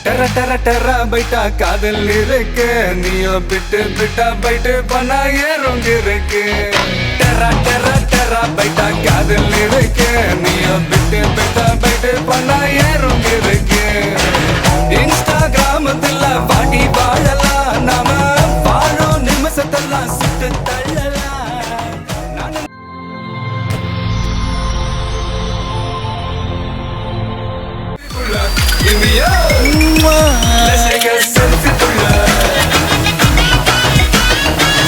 டெர டெர டெர பைட்டா காதல் இருக்கு நீயோ பிட்டு பிட்டா பைட்டு பண்ணா ஏறுங்க இருக்கு டெர டெர டெர பைட்டா காதல் இருக்கு நீயோ பிட்டு பிட்டா பைட்டு பண்ணா ஏறுங்க இருக்கு இன்ஸ்டாகிராமத்துல வாடி வாழலாம் நாம வாழும் நிமிஷத்தெல்லாம் சுட்டு தள்ளலாம் Give me up. Let's take a selfie for love.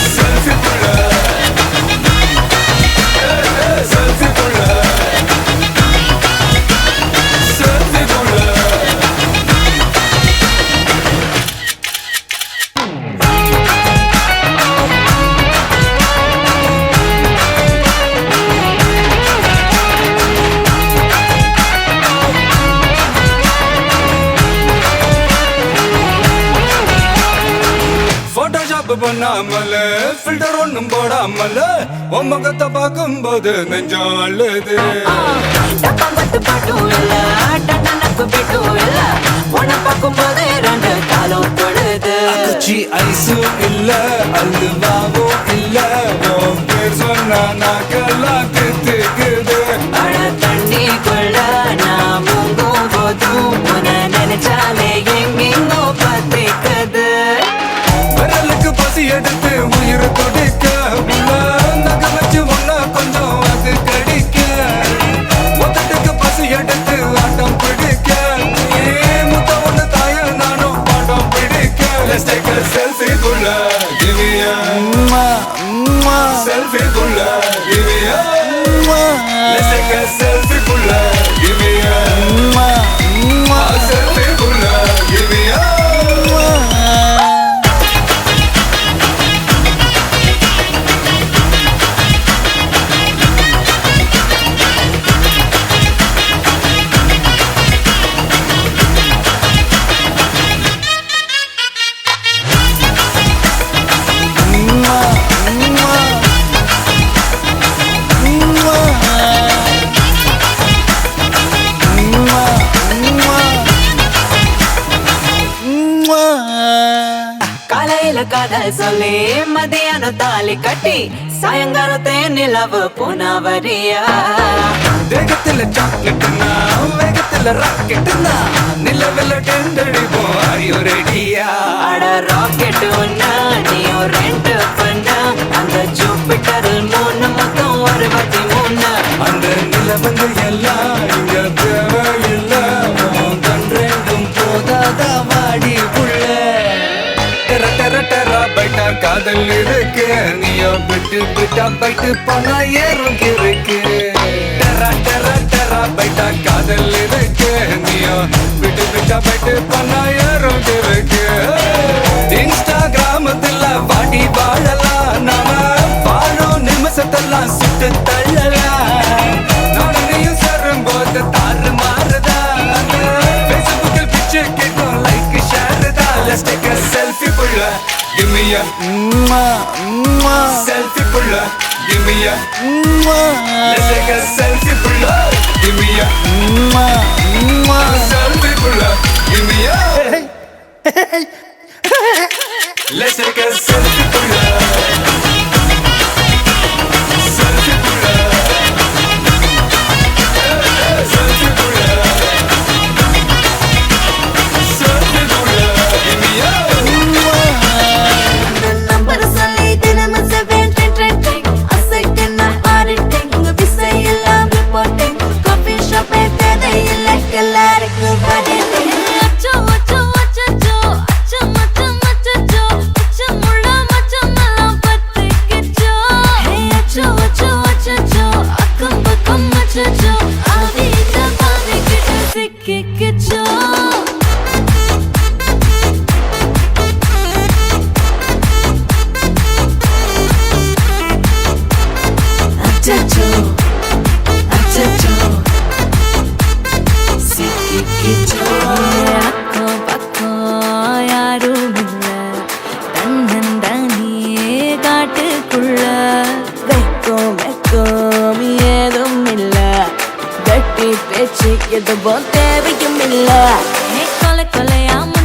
Selfie for love. Selfie for love. Selfie for love. Photoshop பண்ணாமல ஃபில்டர் ஒண்ணும் போடாமல உன் முகத்தை பார்க்கும்போது நெஞ்சம் அழுது டப்பாம்பட்டு பாட்டும் இல்ல டட்டனப்பு பெட்டும் இல்ல உன்னை பார்க்கும்போது ரெண்டு காலம் தொழுது குச்சி ஐஸும் இல்ல அல்வாவும் இல்ல உன் பேர் சொன்னா நாக்கெல்லாம் கித்துக்குது அட தண்ணிக்குள்ள நான் முங்கும் போதும் உன்னை நினைச்சாலே எங்கெங்கோ பத்திக்குது விரலுக்கு பசி எடுத்து உயிர் கொடிக்க நக வச்சு ஒன்னா கொஞ்சம் அது கடிக்க மொத்தத்துக்கு பசி எடுத்து ஆட்டம் பிடிக்க முத்த ஒண்ணு தாய நானும் பாட்டம் பிடிக்க Let's take a selfie குள்ள Give me a selfie குள்ள Give me a Let's take a selfie குள்ள Give me a selfie குள்ள Give me a காலையில காதல் சொல்லி மதியானம் தாலி கட்டி சாயங்காலத்தே நிலவு புனவரியா வேகத்துல சாக்லேட்னா வேகத்துல ராக்கெட்னா நிலவில் டெண்டடிப்போம் Are you ready-யா அட ராக்கெட் ஒன்னா நீயோ ரெண்டு பண்ண அந்த ஜூபிட்டரில் மூணு மொத்தம் 63 அந்த நிலவங்கள் எல்லாம் இங்க தேவையில்ல உன் கண் ரெண்டும் போதாத வாடி புள்ள டெர டெர டெர பைட்டா காதல் இருக்கு நீயோ விட்டு விட்டா பைட்டு பண்ணா ஏறும் இருக்கு டெர டெர டெர பைட்டா காதல் இருக்கு நீயோ விட்டு விட்டா பைட்டு பண்ணா ஏறும் இருக்கு இன்ஸ்டாகிராமத்துல வாடி வாழலாம் நாம வாழும் நிமிஷத்தெல்லாம் சுட்டு தள்ளலாம் நானும் சேரும் போது தாறு மாறுதா ஃபேஸ்புக்கில் பிச்சு கேட்கும் லைக் ஷேர் தான் Let's take a selfie புள்ள Give me a selfie புள்ள Give me a Let's take a selfie புள்ள Give me a selfie புள்ள Give me a Let's take a selfie புள்ள Selfie புள்ள Selfie புள்ள Selfie புள்ள Give me a number சொல்லி தினமும் 7 அசைக்கன்னா ஆடிட்டிங் உங்க விசை எல்லாம் ரிப்போர்ட்டிங் காஃபி ஷாப்பே தேவையில்லை எல்லாருக்கும் படிட்டிங் அச்சோ அச்சோ அச்சோ அச்சோ மச்சம் அச்சோ அச்சம் முள்ள மச்சம் எல்லாம் பத்திக்கிச்சோ ஹே அச்சோ அச்சோ அச்சோ அக்கம் பக்கம் அச்சோ ஆதி இந்த பாதி கிட்ட சிக்கிக்கிச்சோ அச்சோ அச்சோ சிக்கிக்கிச்சோ அக்கம் பக்கம் யாரும் இல்ல தன்னந்தனியே காட்டுக்குள்ள வெக்கம் வெக்கம் ஏதும் இல்ல கட்டி பேச்சு எதுவும் தேவையும் இல்ல கொலை கொலையாம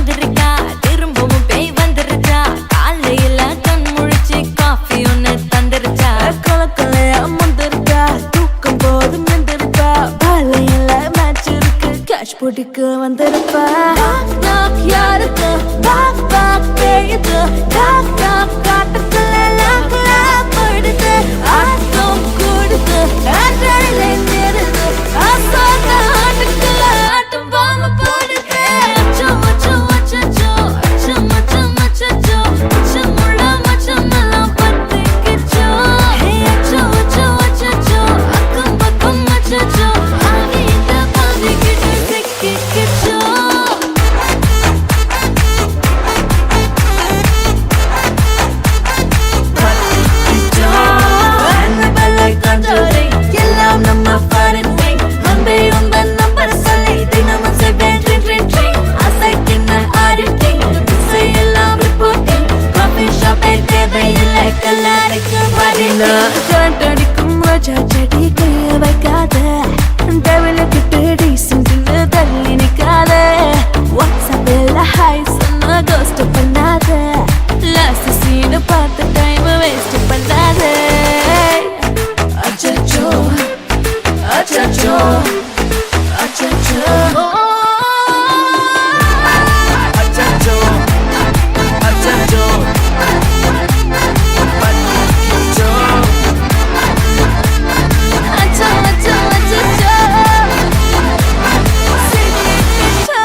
knock knock யாருக்கு knock knock பேயுது knock knock காட்டுக்குள்ள lock lock போடுது ஆட்டம் கூடுது ஆட்டடிலே நிறுது ஆசான ஆட்டுக்குள்ள ஆட்டம் பாம்பு போடுது அச்சம் அச்சம் அச்சச்சோ அச்சம் அச்சம் அச்சச்சோ அச்சமுள்ள மச்சமெல்லாம் பத்திக்கிச்சோ அச்சம் அச்சம் அச்சச்சோ அக்கம் பக்கம் அச்சச்சோ ஆவியிட்ட பாவிக்கிட்டு சிக்கிக்கிச்சோ Annabelle conjuring எல்லாம் நம்ம பாரண்டை அன்பே உந்தன் நம்பர் சொல்லி தினமும் செய்வேன் ட்ரிங் ட்ரிங் ட்ரிங் அசைக்கின்ன ஆடிட்டிங் இசையெல்லாம் ரிப்போர்ட்டிங் காஃபி ஷாப்பே தேவையில்லை கல்லறைக்கு வரீங்க கண்டடிக்கும் ரோஜா செடி கைய வைக்காத டெவலப்பிட்டு டீசென்ட்னு தள்ளி நிற்காத வாட்ஸ்அப்பில் ஹாய் சொன்ன கோஸ்ட் பண்ணாத லாஸ்ட் சீனை பார்த்த டைம் வேஸ்ட் பண்ணாத அச்சச்சோ அச்சச்சோ அச்சச்சோ அச்சச்சோ அச்சச்சோ பச்சோ அச்சோ அச்சோ அச்சச்சோ சிக்கிச்சோ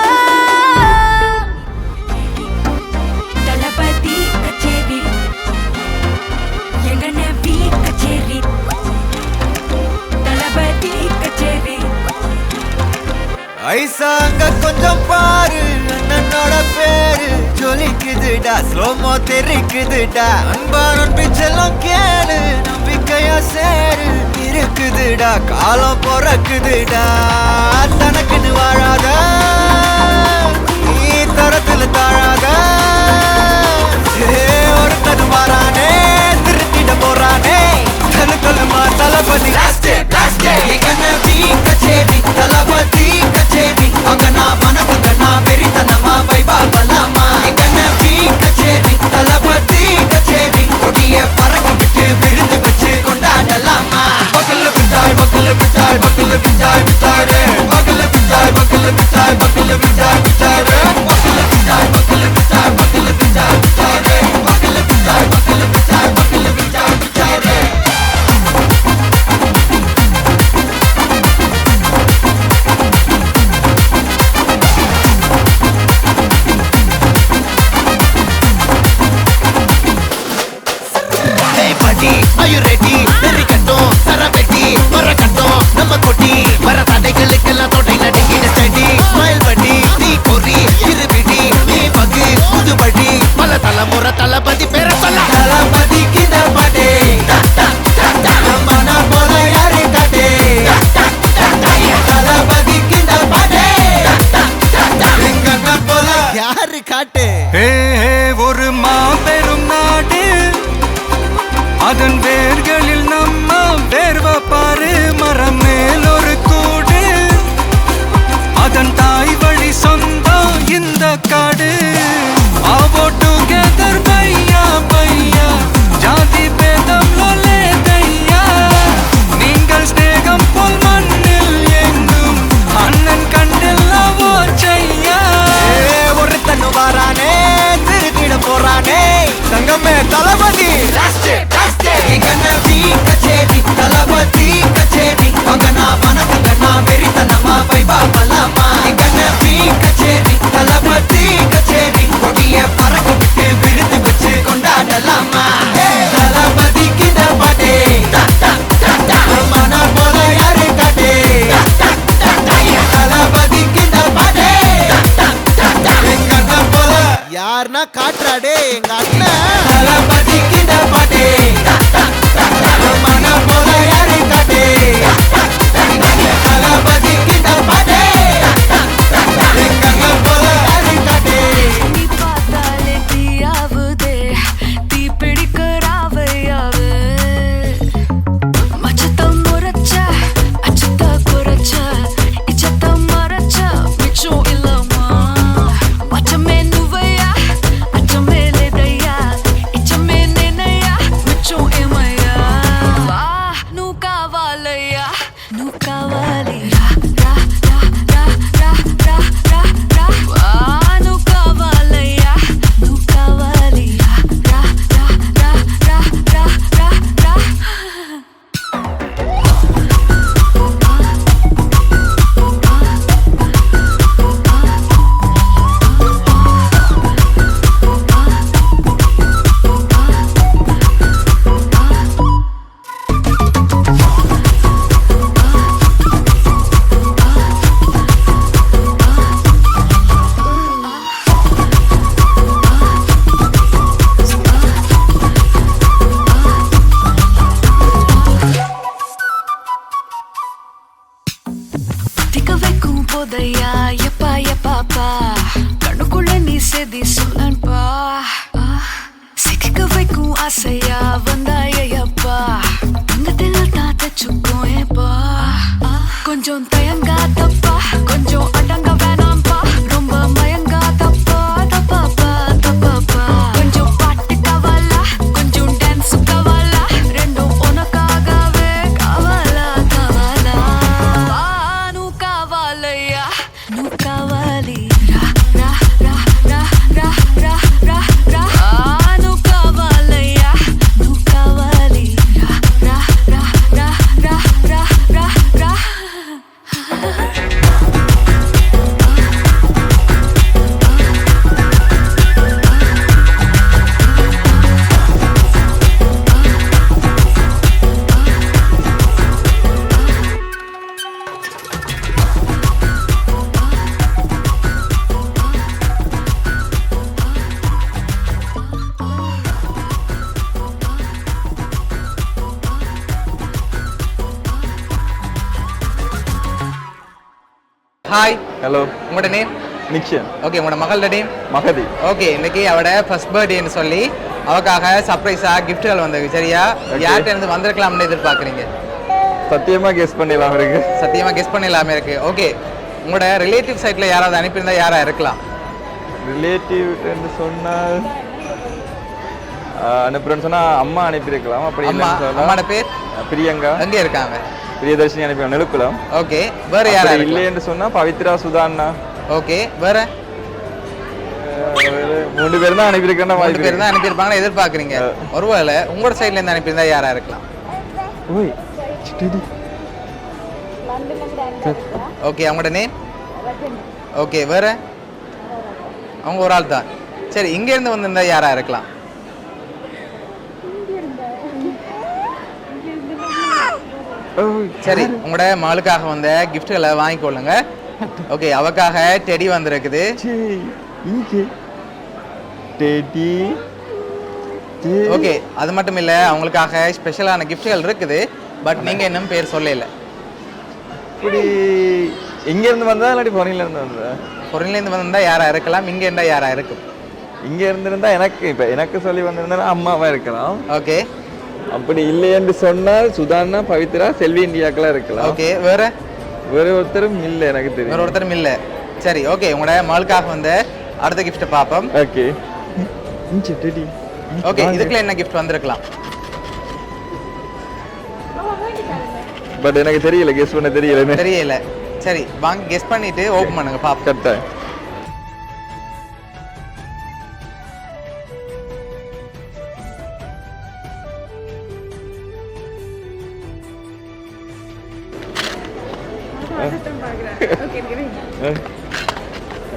தளபதி கச்சேரி எங்க நபி கச்சேரி தளபதி கச்சேரி ஐசா அங்க கொஞ்சம் பாரு அண்ணனோட பேரு ஜொலிக்குதுடா ஸ்லோமோ தெரிக்குதுடா அன்பானன் பிச்செல்லாம் கேளு நம்பிக்கையா சேரு இருக்குதுடா காலம் பிறக்குதுடா தனக்குன்னு வாழாத நீ தரத்துல தாழாத ஒருத்தது மாறானே திருத்திட போறானே தலுக்கலுமா தளபதி தளபதி கச்சேரி அங்க நான் மனசுங்க நான் வெறித்தனமா வைபா பலாமா கச்சேரி தளபதி கச்சேரி கொடிய பறக்க விட்டு விருந்து வச்சு கொண்டாடலாமா பக்கல்ல பிட்டாய் பக்கல்ல பிட்டாய் பக்கல்ல பிட்டாய் பிட்டாரே பக்கல்ல பிட்டாய் பக்கல்ல பிட்டாய் பக்கல்ல பிட்டாய் பிட்டாரே பக்கல்ல பிட்டாய் பக்கல்ல பிட்டாய் பக்கல்ல பிட்டாய் பிட்டாரே பக்கல்ல பிட்டாய் பக்கல்ல பிட்டாய் பக்கல்ல பிட்டாய் பிட்டாரே Hey buddy, are you ready? நெறிக்கட்டும், சரவெட்டி, மரக்கட்டும், நம்ம கொட்டி, வர தடைகளுக்கெல்லாம் தொடை நடுங்கிட steady. Smile buddy, நீ பொறி, இருபிடி, நீ பகு, புதுபடி, பல தலைமுறை தளபதி பேர சொல்ல. தளபதிக்கு இந்த பாட்டு, நம்மனா போல யாரு காட்டு. தளபதிக்கு இந்த பாட்டு, எங்கண்ணா போல யாரு காட்டு. ஒரு மாபெரும் நாடு அதன் வேர்களில் நம்ம வேர்வ பாரு மரம் மேல் ஒரு கூடு அதன் தாய் வழி சொந்தம் இந்த காடு ஆவோ டுகெதர் பையா பையா ஜாதி பேதம் லோலே தையா நீங்கள் ஸ்நேகம் போல் மண்ணில் எங்கும் அண்ணன் கண்டெல்லாவோ செய்யா ஒருத்தனு வாரானே திருத்திட போறானே தங்கமே தளபதி கச்சேரி தளபதி கச்சேரி அங்கனா மனசங்கனா வெறித்தனமா வைபா பலாமா கச்சேரி தளபதி கச்சேரி கொடிய பறக்க விட்டு விருந்து வச்சு கொண்டாடலாமா தளபதிக்கு இந்த பாட்டே மன போல யாரு காட்டே தளபதிக்கு இந்த பாட்டே எங்க அண்ணன் போல யாருன்னா காட்டுறாடே எங்க அண்ணன் தளபதிக்கு இந்த பாட்டே மன போல யாரு காட்டே தளபதிக்கு இந்த பாட்டே எங்க அண்ணன் போல யாரு காட்டே நீ பார்த்தாலே தீயாவுதே தீ பிடிக்கிறாவையாவே மச்சத்தம் முறைச்ச அச்சத்த குறைச்ச இச்சத்தம் மறைச்ச மிச்சம் இல்லம்மா மச்சமே நுவையா அச்சமே லேதையா இச்சமே நினையா மிச்சம் ஏமையா வா நீ செதி சொல்லன்பா சிக்க வைக்கும் ஆசையா வந்தாயப்பா தங்கத்தில் தாத்தச்சுக்கும் ஏப்பா கொஞ்சம் தயங்காதப்பா கொஞ்சம் அடங்க வேணாம்பா ரொம்ப மயங்காதப்பா தப்பாப்பா தப்பாப்பா கொஞ்சம் பாட்டு கவலா கொஞ்சம் டான்ஸ் கவலா ரெண்டும் உனக்காகவே கவலா கவலா நூ கவலையா நூ கவலி ரா ரா ரா ரா ரா ரா ரா ரா நூ கவலையா நூ கவலி ரா ரா ரா ரா ரா ரா ரா ஹாய், ஹலோ, உங்களோட நேம்? நிக்ஷன். ஓகே, உங்களோட மகளோட நேம்? மகதி. ஓகே, இன்னைக்கு அவட ஃபர்ஸ்ட் பர்த்டேன்னு சொல்லி அவக்காக சர்ப்ரைஸா கிஃப்ட்கள் வந்திருக்கு. சரியா? யார்கிட்ட இருந்து வந்திருக்கலாம்னு எதிர்பார்க்குறீங்க? சத்தியமா கெஸ் பண்ணிடலாம் இருக்கு. சத்தியமா கெஸ் பண்ணிடலாமே இருக்கு. ஓகே, உங்களோட ரிலேட்டிவ் சைட்ல யாராவது அனுப்பியிருந்தா யாரா இருக்கலாம்? ரிலேட்டிவ் சொன்னால் அனுப்புறேன்னு சொன்னா அம்மா அனுப்பியிருக்கலாம். அப்படி அம்மா, இல்லைன்னு அம்மாட பேர்? பிரியங்கா. எங்க இருக்காங்க? பிரியதர்ஷினி அனுப்பி நெலுக்குளம். ஓகே, வேற யாரா இருக்கலாம்? இல்லைன்னு சொன்னா பவித்ரா சுதாண்ணா. ஓகே, வேற 3 பேர் தான் அனுப்பியிருக்கேன். 3 பேர் தான் அனுப்பியிருப்பாங்கன்னு எதிர்பார்க்குறீங்க. ஒருவேளை உங்களோட சைட்ல இருந்து அனுப்பியிருந்தா யாரா இருக்கலாம்? ஓய் சிட்டி. ஓகே, அவங்களோட நேம்? ஓகே, வேற? அவங்க ஒரு ஆள் தான். சரி, இங்க இருந்து வந்திருந்தா யாரா இருக்கலாம்? சரி, உங்களோட மகளுக்காக வந்த கிஃப்ட்களை வாங்கிக்கொள்ளுங்க. ஓகே, அவக்காக டெடி வந்திருக்குது. டெடி. ஓகே, அது மட்டும் இல்ல, அவங்களுக்காக ஸ்பெஷலான கிஃப்ட்கள் இருக்குது. பட் நீங்க இன்னும் பேர் சொல்லல. இப்படி இங்க இருந்து வந்தா இல்லாட்டி பொறியில இருந்து வந்தா? பொருள்ல இருந்து வந்திருந்தா யாரா இருக்கலாம்? இங்க இருந்தா யாரா இருக்கும்? இங்க இருந்திருந்தா எனக்கு சொல்லி வந்திருந்தா அம்மாவா இருக்கலாம். ஓகே, அப்படி இல்லை என்று சொன்னால் சுதானா, பவித்ரா, செல்வி இந்தியாக்கெல்லாம் இருக்கலாம். ஓகே, வேற? வேற ஒருத்தரும் இல்லை எனக்கு தெரியும். வேற ஒருத்தரும் இல்ல. சரி, ஓகே, உங்களோட மகளுக்காக வந்த அடுத்த கிஃப்ட் பாப்போம். ஓகே. ஓகே, இதுக்குள்ள என்ன கிஃப்ட் வந்திருக்கலாம்? பட் எனக்கு தெரியல, கெஸ் பண்ண தெரியல. தெரியல. சரி, வாங்க கெஸ் பண்ணிட்டு ஓபன் பண்ணுங்க பாப்போம். கரெக்டா.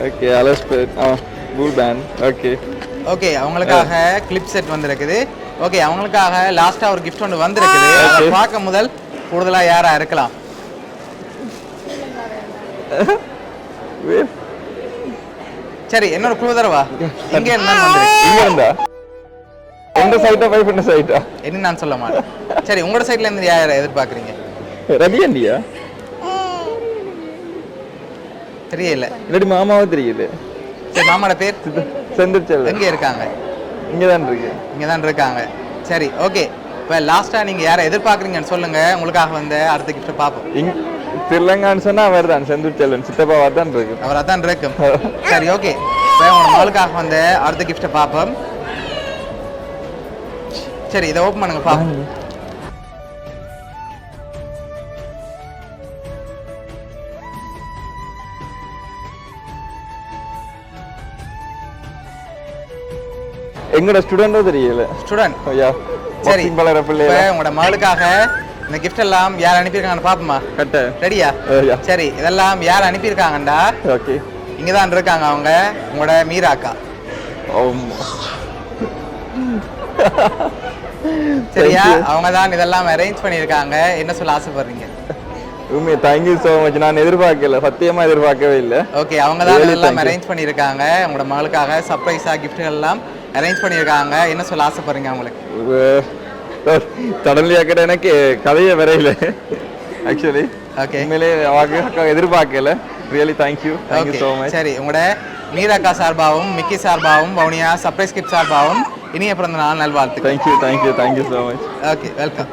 ஓகே, அலஸ்பெட் பூல் பேண்ட். ஓகே. ஓகே, அவங்களுக்காக கிளிப் செட் வந்திருக்குது. ஓகே, அவங்களுக்காக லாஸ்டா ஒரு கிஃப்ட் ஒன்று வந்திருக்குது. அதை பார்க்க முதல் கூடுதலா யாரா இருக்கலாம்? சரி, இன்னொரு குழு தரவா? எங்க இருந்தா வந்திருக்கு? இங்க இருந்தா எந்த சைட்டா பை பண்ண சைட்டா என்ன நான் சொல்ல மாட்டேன். சரி, உங்களோட சைட்ல இருந்து யாரை எதிர்பார்க்குறீங்க? ரவி அண்டியா? தெரியல. இல்லாட்டி மாமாவா தெரியுது. சரி, மாமாவோட பேர்? செந்தில். எங்க இருக்காங்க? இங்கதான் இருக்கு. இங்க தான் இருக்காங்க. சரி, ஓகே, இப்போ லாஸ்டா நீங்க யாரை எதிர்பார்க்குறீங்கன்னு சொல்லுங்க. உங்களுக்காக வந்து அடுத்த கிஃப்ட் பார்ப்போம். திருலங்கான்னு சொன்னா அவர் தான் செந்தூர் செல்வன், சித்தப்பாவா தான் இருக்கு. அவராக தான் இருக்கும். சரி, ஓகே, இப்போ உங்க மகளுக்காக வந்து அடுத்த கிஃப்ட்டை பார்ப்போம். சரி, இதை ஓப்பன் பண்ணுங்க பார்ப்போம். எங்கட ஸ்டூடெண்டோ தெரியல. ஸ்டூடெண்ட். யா. சரி, பலர பிள்ளை. இப்போ உங்களோட மகளுக்காக இந்த கிஃப்ட் எல்லாம் யார் அனுப்பியிருக்காங்கன்னு பார்ப்போமா? கட்ட. ரெடியா? சரி, இதெல்லாம் யார் அனுப்பியிருக்காங்கண்டா? ஓகே. இங்க தான் இருக்காங்க அவங்க, உங்களோட மீராக்கா. சரியா? அவங்க தான் இதெல்லாம் அரேஞ்ச் பண்ணியிருக்காங்க. என்ன சொல்ல ஆசைப்படுறீங்க? உண்மை, தேங்க்யூ ஸோ மச். நான் எதிர்பார்க்கல, சத்தியமா எதிர்பார்க்கவே இல்லை. ஓகே, அவங்க தான் இதெல்லாம் அரேஞ்ச் பண்ணியிருக்காங்க. உங்களோட மகளுக்காக சர்ப்ரைஸா கிஃப்ட்கள் எல்லாம் அரேஞ்ச் பண்ணியிருக்காங்க. என்ன சொல்ல ஆசைப்படுறீங்க அவங்களுக்கு? சடன்லி அக்கட எனக்கு கதையே வரையில ஆக்சுவலி. ஓகே, உண்மையிலே அவங்க எதிர்பார்க்கல. Really thank you so much. சரி, உங்களோட மீராக்கா சார்பாகவும் மிக்கி சார்பாகவும் வவுனியா சர்ப்ரைஸ் கிஃப்ட் சார்பாகவும் இனிய பிறந்த நாள் நல்வாழ்த்துக்கள். Thank you so much. Okay welcome.